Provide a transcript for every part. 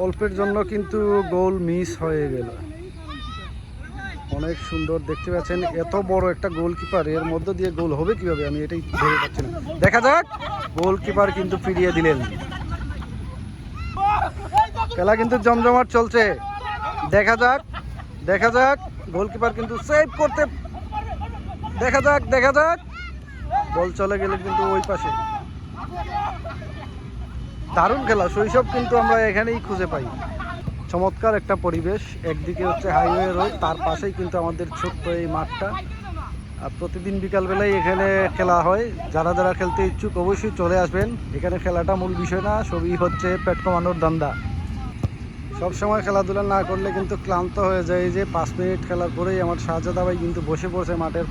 অল্পের জন্য কিন্তু গোল মিস হয়ে গেল। অনেক সুন্দর দেখতে পাচ্ছেন, এত বড় একটা গোলকিপার, এর মধ্য দিয়ে গোল হবে কিভাবে আমি এটাই ভেবে পাচ্ছি না। দেখা যাক, গোলকিপার কিন্তু ফিরিয়ে দিলেন। খেলা কিন্তু জমজমাট চলছে। দেখা যাক, দেখা যাক, গোলকিপার কিন্তু সেভ করতে, দেখা যাক, দেখা যাক, বল চলে গেলে কিন্তু ওই পাশে। দারুণ খেলা, শৈশব কিন্তু আমরা এখানেই খুঁজে পাই। চমৎকার একটা পরিবেশ, একদিকে হচ্ছে হাইওয়ে রোড, তার পাশেই কিন্তু আমাদের ছোট্ট এই মাঠটা। আর প্রতিদিন বিকালবেলায় এখানে খেলা হয়। যারা যারা খেলতে ইচ্ছুক অবশ্যই চলে আসবেন। এখানে খেলাটা মূল বিষয় না, সবই হচ্ছে পেট কমানোর ধান্দা। সবসময় খেলাধুলা না করলে কিন্তু ক্লান্ত হয়ে যায়। যে 5 মিনিট খেলার পরেই আমার শাহজাদা ভাই কিন্তু বসে পড়ছে মাঠের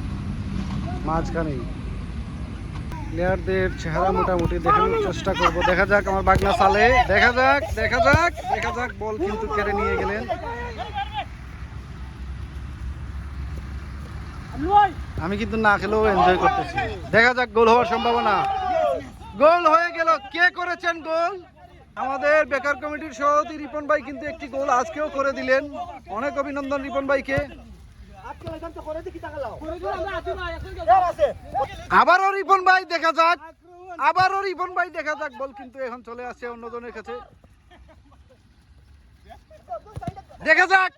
মাঝখানেই। প্লেয়ারদের চেহারা মোটামুটি দেখানোর চেষ্টা করব। দেখা যাক আমার বাগনা সালে, দেখা যাক, দেখা যাক, দেখা যাক, বল কিন্তু কেড়ে নিয়ে গেলেন। আমি কিন্তু না খেলেও এনজয় করতেছি। দেখা যাক, গোল হওয়ার সম্ভাবনা। গোল হয়ে গেল। কে করেছেন গোল? আমাদের বেকার কমিটির সভাপতি রিপন ভাই কিন্তু একটি গোল আজকেও করে দিলেন। অনেক অভিনন্দন রিপন ভাইকে। আবারও রিপন ভাই, দেখা যাক, আবারও রিপন ভাই, দেখা যাক, বল কিন্তু এখন চলে আসছে অন্যজনের কাছে। দেখা যাক,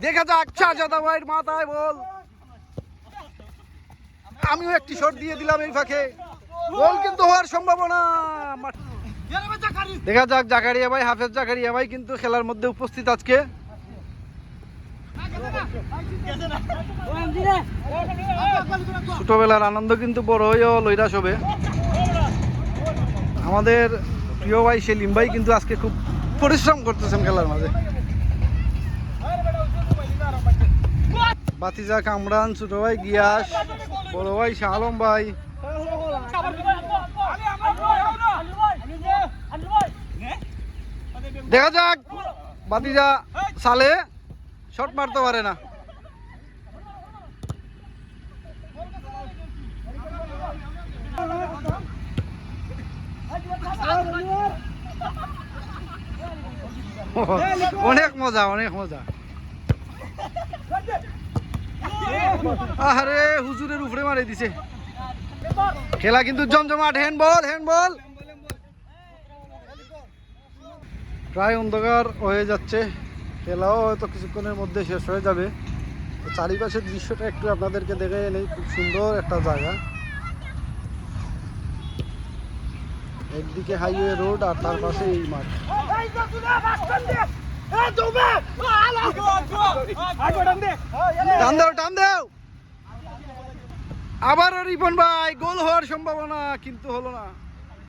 দেখা যাক, শাহজাদা ভাইয়ের মাথায় বল। আমিও একটি শট দিয়ে দিলাম এই ফাঁকে। গোল কিন্তু হওয়ার সম্ভাবনা। দেখা যাক, জাকারিয়া ভাই, হাফেজ জাকারিয়া ভাই কিন্তু খেলার মধ্যে উপস্থিত আজকে। ছোটবেলার আনন্দ কিন্তু বড় হয়েও লইরাস হবে। আমাদের প্রিয় ভাই সেলিম ভাই কিন্তু আজকে খুব পরিশ্রম করতেছেন খেলার মাঝে। বাতিজা কামরান, ছোট ভাই গিয়াস, বড় ভাই শাহ আলম ভাই। দেখা যাক, বাতিজা সালে শট মারতে পারে না। অনেক মজা, অনেক মজা। আরে হুজুরের উপরে মারে দিছে। খেলা কিন্তু জমজমাট। Handball, handball. প্রায় অন্ধকার হয়ে যাচ্ছে, খেলাও হয়তো কিছুক্ষণের মধ্যে শেষ হয়ে যাবে। তো চারিপাশের দৃশ্যটা একটু আপনাদেরকে দেখে নেই। খুব সুন্দর একটা জায়গা। একদিকে হাইওয়ে রোড আর তার পাশে এই মাঠ। টান দাও, টান দাও। আবারও রিপন ভাই, গোল হওয়ার সম্ভাবনা কিন্তু হলো না।